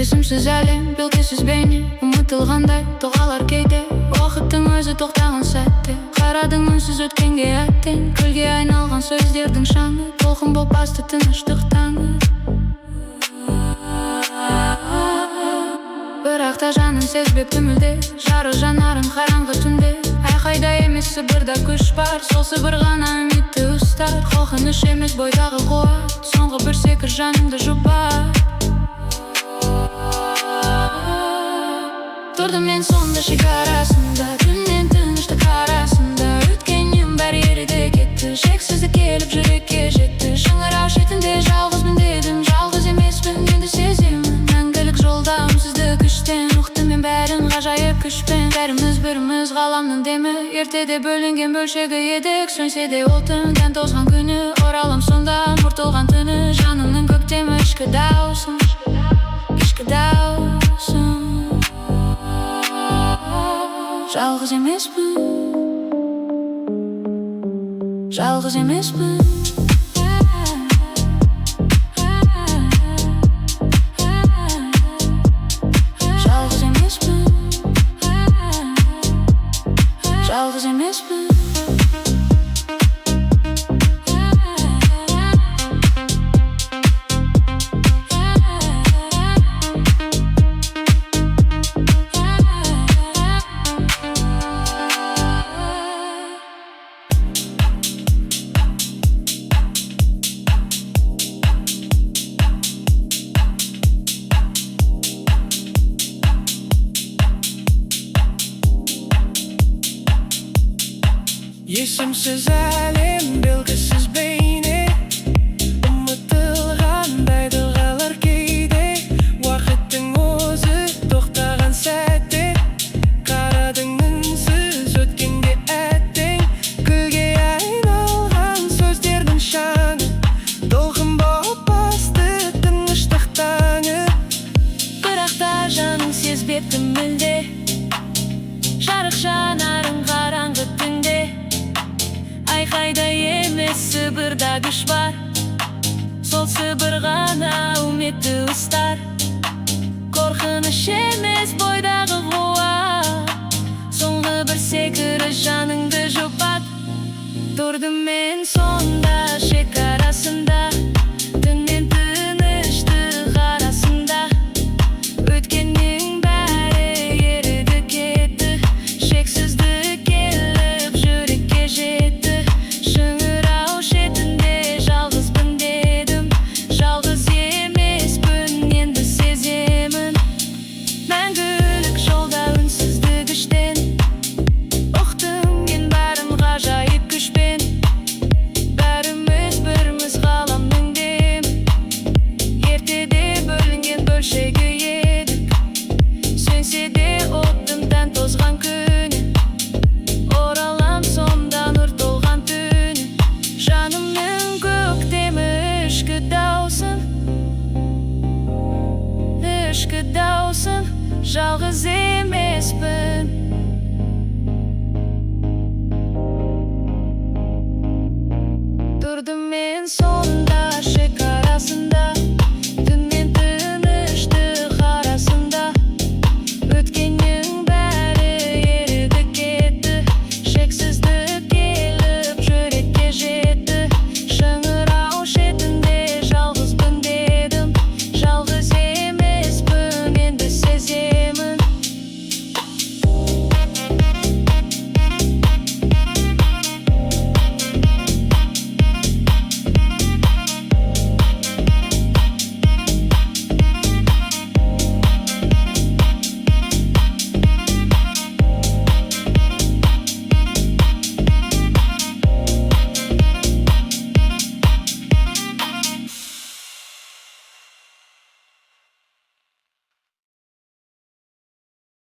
Есімсіз әлем, белгісіз бейне, ұмытылғандай дұғалар кейде. Уақыттың өзі тоқтаған сәтте, қарадың үнсіз өткенге әттен. Күлге айналған сөздердің шаңы, толқын боп басты тыныштық таңы. Бірақ та жанын сезбепті мүлде, жарық жанарын қараңғы түнде. Айқайда емес сыбырда күш бар, сол сыбыр ғана үмітті ұстар. Қорқыныш емес бойдағы қуат, соңғы бір секір жаныңды жұбар. Тұрдым мен сонда шекарасында, түннен тыныштық арасында. Өткеннен бәрі ериде кетті, шексіздік келіп жүрекке жетті. Шыңырау шетінде жалғызбын дедім, жалғыз емеспін енді сеземін. Мәңгілік жолда үнсіздік күштен, ұқтым мен бәрін ғажайып күшпен. Бәріміз біріміз ғаламның демі, ертеде бөлінген бөлшегі едік. Сөнсе де отын тән тозған күні, оралам сонда ұмытылған түні. Жанымның көктемі ішкі даусың, ішкі даусың. Жалғыз емеспін, жалғыз емеспін. Жалғыз емеспін, жалғыз емеспін. Есімсіз әлем, белгісіз бейне, ұмытылғандай дұғалар кейде. Уақыттың өзі тоқтаған сәтте, қарадың үнсіз өткенге әттең. Күлге айналған сөздердің шаңы, толқын боп басты тыныштық таңы. Бірақ та жаның сезбепті мүлде, жарық жанарын қараңғы түнде. Айқайда емес сыбырда күш бар, сол сыбыр ғана үмітті ұстар. Қорқыныш емес бойдағы қуат, соңғы бір секірі жаныңды жұбат. Тұрдым мен сонда шекарасында, түннен тыныштық арасында. Өткеннің бәрі еріді кетті, шексіздік келіп жүрекке жетті. Ішкі даусың, жалғыз емеспін. Тұрдым мен сонда шекарасында,